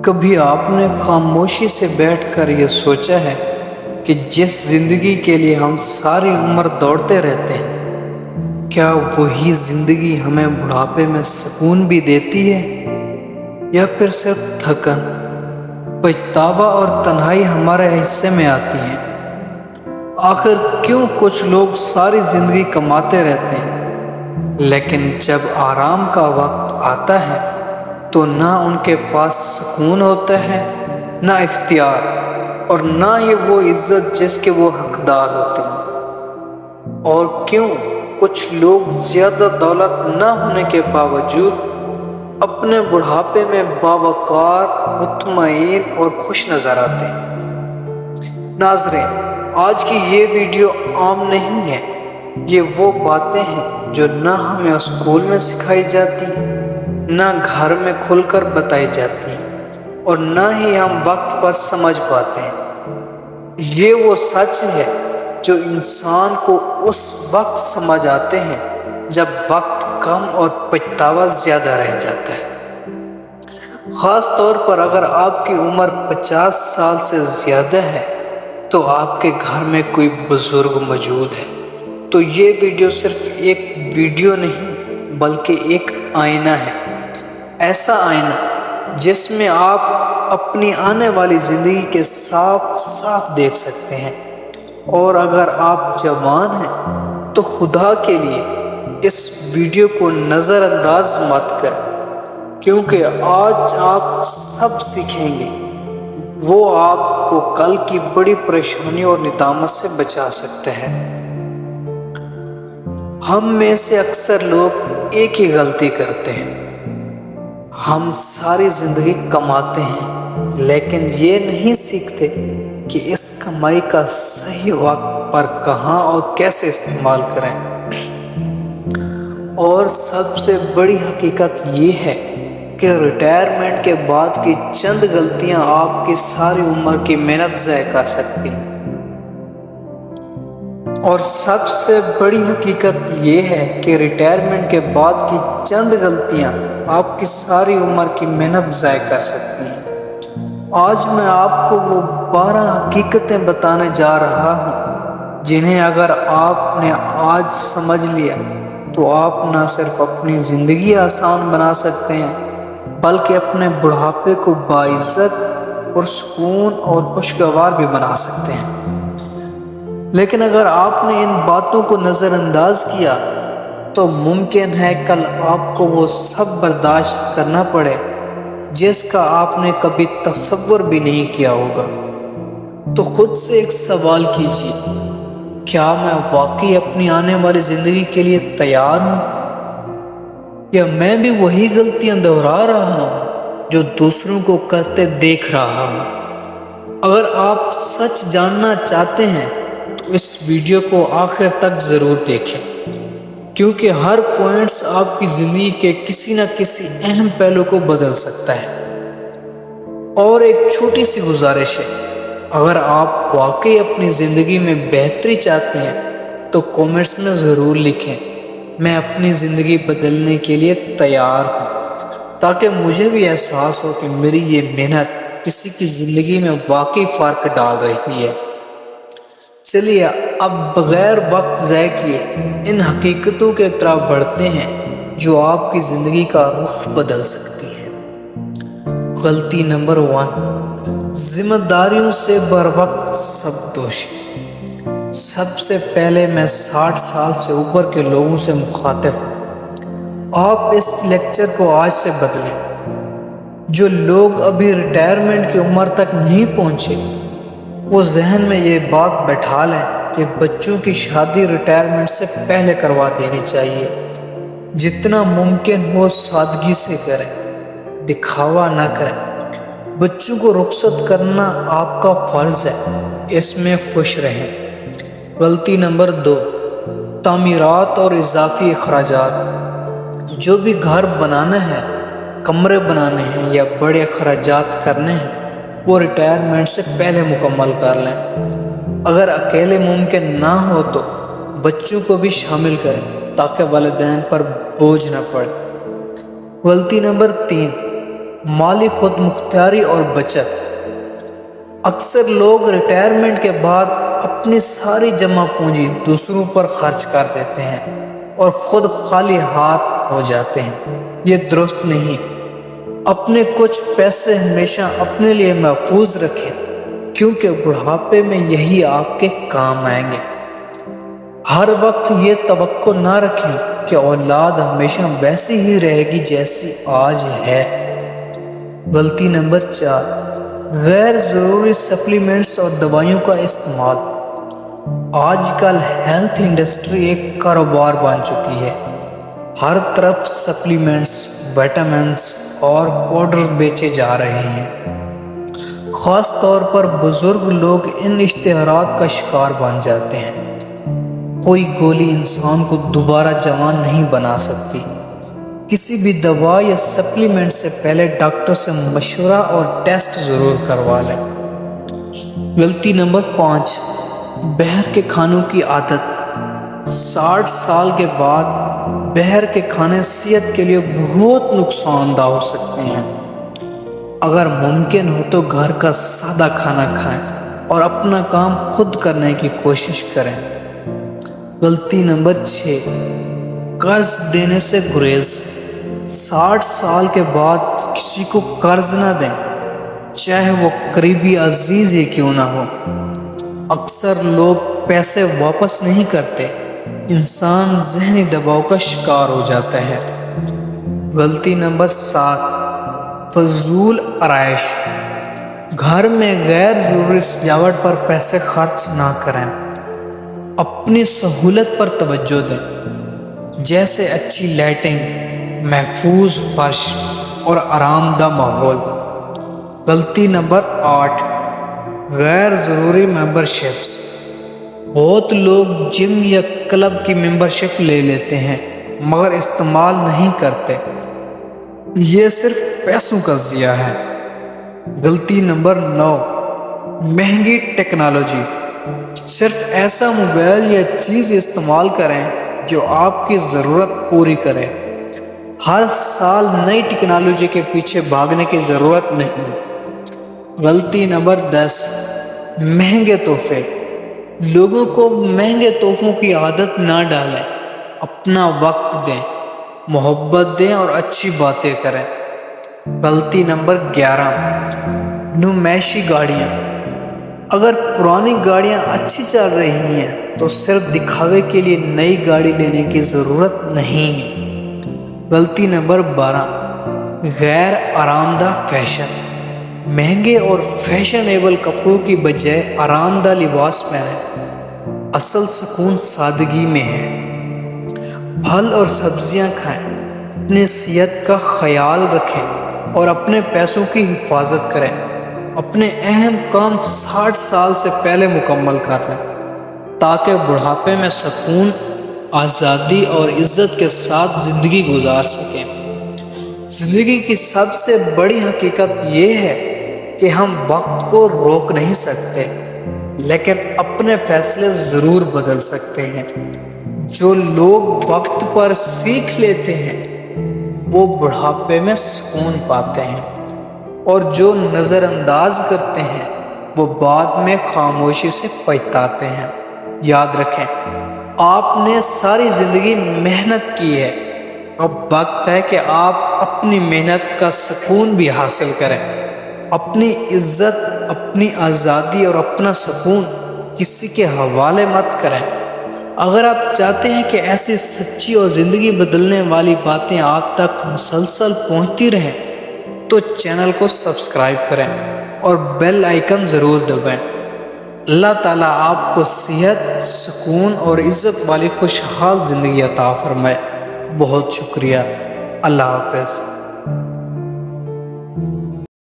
کبھی آپ نے خاموشی سے بیٹھ کر یہ سوچا ہے کہ جس زندگی کے لیے ہم ساری عمر دوڑتے رہتے ہیں، کیا وہی زندگی ہمیں بڑھاپے میں سکون بھی دیتی ہے، یا پھر صرف تھکن، پچھتاوا اور تنہائی ہمارے حصے میں آتی ہے؟ آخر کیوں کچھ لوگ ساری زندگی کماتے رہتے ہیں لیکن جب آرام کا وقت آتا ہے تو نہ ان کے پاس سکون ہوتا ہے، نہ اختیار، اور نہ ہی وہ عزت جس کے وہ حقدار ہوتے ہیں؟ اور کیوں کچھ لوگ زیادہ دولت نہ ہونے کے باوجود اپنے بڑھاپے میں باوقار، مطمئن اور خوش نظر آتے ہیں؟ ناظرین، آج کی یہ ویڈیو عام نہیں ہے۔ یہ وہ باتیں ہیں جو نہ ہمیں اسکول میں سکھائی جاتی ہیں، نہ گھر میں کھل کر بتائی جاتی ہیں، اور نہ ہی ہم وقت پر سمجھ پاتے ہیں۔ یہ وہ سچ ہے جو انسان کو اس وقت سمجھ آتے ہیں جب وقت کم اور پچھتاوا زیادہ رہ جاتا ہے۔ خاص طور پر اگر آپ کی عمر 50 سال سے زیادہ ہے تو آپ کے گھر میں کوئی بزرگ موجود ہے، تو یہ ویڈیو صرف ایک ویڈیو نہیں بلکہ ایک آئینہ ہے۔ ایسا آئینہ جس میں آپ اپنی آنے والی زندگی کے صاف صاف دیکھ سکتے ہیں۔ اور اگر آپ جوان ہیں تو خدا کے لیے اس ویڈیو کو نظر انداز مت کریں، کیونکہ آج آپ سب سیکھیں گے وہ آپ کو کل کی بڑی پریشانیوں اور ندامت سے بچا سکتے ہیں۔ ہم میں سے اکثر لوگ ایک ہی غلطی کرتے ہیں، ہم ساری زندگی کماتے ہیں لیکن یہ نہیں سیکھتے کہ اس کمائی کا صحیح وقت پر کہاں اور کیسے استعمال کریں۔ اور سب سے بڑی حقیقت یہ ہے کہ ریٹائرمنٹ کے بعد کی چند غلطیاں آپ کی ساری عمر کی محنت ضائع کر سکتی ہیں۔ اور سب سے بڑی حقیقت یہ ہے کہ ریٹائرمنٹ کے بعد کی چند غلطیاں آپ کی ساری عمر کی محنت ضائع کر سکتی ہیں۔ آج میں آپ کو وہ 12 حقیقتیں بتانے جا رہا ہوں جنہیں اگر آپ نے آج سمجھ لیا تو آپ نہ صرف اپنی زندگی آسان بنا سکتے ہیں بلکہ اپنے بڑھاپے کو باعزت، پرسکون اور خوشگوار بھی بنا سکتے ہیں۔ لیکن اگر آپ نے ان باتوں کو نظر انداز کیا تو ممکن ہے کل آپ کو وہ سب برداشت کرنا پڑے جس کا آپ نے کبھی تصور بھی نہیں کیا ہوگا۔ تو خود سے ایک سوال کیجیے، کیا میں واقعی اپنی آنے والی زندگی کے لیے تیار ہوں، یا میں بھی وہی غلطیاں دہرا رہا ہوں جو دوسروں کو کرتے دیکھ رہا ہوں؟ اگر آپ سچ جاننا چاہتے ہیں تو اس ویڈیو کو آخر تک ضرور دیکھیں، کیونکہ ہر پوائنٹس آپ کی زندگی کے کسی نہ کسی اہم پہلو کو بدل سکتا ہے۔ اور ایک چھوٹی سی گزارش ہے، اگر آپ واقعی اپنی زندگی میں بہتری چاہتے ہیں تو کامنٹس میں ضرور لکھیں، میں اپنی زندگی بدلنے کے لیے تیار ہوں، تاکہ مجھے بھی احساس ہو کہ میری یہ محنت کسی کی زندگی میں واقعی فرق ڈال رہی ہے۔ چلیے اب بغیر وقت ضائع کیے ان حقیقتوں کے طرف بڑھتے ہیں جو آپ کی زندگی کا رخ بدل سکتی ہے۔ غلطی نمبر 1، ذمہ داریوں سے بر وقت سبکدوشی۔ سب سے پہلے میں 60 سال سے اوپر کے لوگوں سے مخاطب ہوں۔ آپ اس لیکچر کو آج سے بدلیں۔ جو لوگ ابھی ریٹائرمنٹ کی عمر تک نہیں پہنچے وہ ذہن میں یہ بات بٹھا لیں کہ بچوں کی شادی ریٹائرمنٹ سے پہلے کروا دینی چاہیے۔ جتنا ممکن ہو سادگی سے کریں، دکھاوا نہ کریں۔ بچوں کو رخصت کرنا آپ کا فرض ہے، اس میں خوش رہیں۔ غلطی نمبر 2، تعمیرات اور اضافی اخراجات۔ جو بھی گھر بنانا ہے، کمرے بنانے ہیں یا بڑے اخراجات کرنے ہیں وہ ریٹائرمنٹ سے پہلے مکمل کر لیں۔ اگر اکیلے ممکن نہ ہو تو بچوں کو بھی شامل کریں تاکہ والدین پر بوجھ نہ پڑے۔ غلطی نمبر 3، مالی خود مختاری اور بچت۔ اکثر لوگ ریٹائرمنٹ کے بعد اپنی ساری جمع پونجی دوسروں پر خرچ کر دیتے ہیں اور خود خالی ہاتھ ہو جاتے ہیں۔ یہ درست نہیں۔ اپنے کچھ پیسے ہمیشہ اپنے لیے محفوظ رکھیں، کیونکہ بڑھاپے میں یہی آپ کے کام آئیں گے۔ ہر وقت یہ توقع نہ رکھیں کہ اولاد ہمیشہ ویسی ہی رہے گی جیسی آج ہے۔ غلطی نمبر 4، غیر ضروری سپلیمنٹس اور دوائیوں کا استعمال۔ آج کل ہیلتھ انڈسٹری ایک کاروبار بن چکی ہے۔ ہر طرف سپلیمنٹس، وٹامنس اور پاؤڈر بیچے جا رہے ہیں۔ خاص طور پر بزرگ لوگ ان اشتہارات کا شکار بن جاتے ہیں۔ کوئی گولی انسان کو دوبارہ جوان نہیں بنا سکتی۔ کسی بھی دوا یا سپلیمنٹ سے پہلے ڈاکٹر سے مشورہ اور ٹیسٹ ضرور کروا لیں۔ غلطی نمبر 5، باہر کے کھانوں کی عادت۔ 60 سال کے بعد باہر کے کھانے صحت کے لیے بہت نقصان دہ ہو سکتے ہیں۔ اگر ممکن ہو تو گھر کا سادہ کھانا کھائیں اور اپنا کام خود کرنے کی کوشش کریں۔ غلطی نمبر 6، قرض دینے سے گریز۔ 60 سال کے بعد کسی کو قرض نہ دیں، چاہے وہ قریبی عزیز ہی کیوں نہ ہو۔ اکثر لوگ پیسے واپس نہیں کرتے، انسان ذہنی دباؤ کا شکار ہو جاتا ہے۔ غلطی نمبر 7، فضول آرائش۔ گھر میں غیر ضروری سجاوٹ پر پیسے خرچ نہ کریں۔ اپنی سہولت پر توجہ دیں، جیسے اچھی لائٹنگ، محفوظ فرش اور آرام دہ ماحول۔ غلطی نمبر 8، غیر ضروری ممبرشپس۔ بہت لوگ جم یا کلب کی ممبرشپ لے لیتے ہیں مگر استعمال نہیں کرتے۔ یہ صرف پیسوں کا ضیاع ہے۔ غلطی نمبر 9، مہنگی ٹیکنالوجی۔ صرف ایسا موبائل یا چیز استعمال کریں جو آپ کی ضرورت پوری کرے۔ ہر سال نئی ٹیکنالوجی کے پیچھے بھاگنے کی ضرورت نہیں۔ غلطی نمبر 10، مہنگے تحفے۔ لوگوں کو مہنگے تحفوں کی عادت نہ ڈالیں۔ اپنا وقت دیں، محبت دیں اور اچھی باتیں کریں۔ غلطی نمبر 11، نمائشی گاڑیاں۔ اگر پرانی گاڑیاں اچھی چل رہی ہیں تو صرف دکھاوے کے لیے نئی گاڑی لینے کی ضرورت نہیں ہے۔ غلطی نمبر 12، غیر آرام دہ فیشن۔ مہنگے اور فیشنیبل کپڑوں کی بجائے آرام دہ لباس پہنیں۔ اصل سکون سادگی میں ہے۔ پھل اور سبزیاں کھائیں، اپنی صحت کا خیال رکھیں اور اپنے پیسوں کی حفاظت کریں۔ اپنے اہم کام 60 سال سے پہلے مکمل کر لیں تاکہ بڑھاپے میں سکون، آزادی اور عزت کے ساتھ زندگی گزار سکیں۔ زندگی کی سب سے بڑی حقیقت یہ ہے کہ ہم وقت کو روک نہیں سکتے، لیکن اپنے فیصلے ضرور بدل سکتے ہیں۔ جو لوگ وقت پر سیکھ لیتے ہیں وہ بڑھاپے میں سکون پاتے ہیں، اور جو نظر انداز کرتے ہیں وہ بعد میں خاموشی سے پچھتاتے ہیں۔ یاد رکھیں، آپ نے ساری زندگی محنت کی ہے، اب وقت ہے کہ آپ اپنی محنت کا سکون بھی حاصل کریں۔ اپنی عزت، اپنی آزادی اور اپنا سکون کسی کے حوالے مت کریں۔ اگر آپ چاہتے ہیں کہ ایسی سچی اور زندگی بدلنے والی باتیں آپ تک مسلسل پہنچتی رہیں تو چینل کو سبسکرائب کریں اور بیل آئیکن ضرور دبائیں۔ اللہ تعالیٰ آپ کو صحت، سکون اور عزت والی خوشحال زندگی عطا فرمائے۔ بہت شکریہ۔ اللہ حافظ۔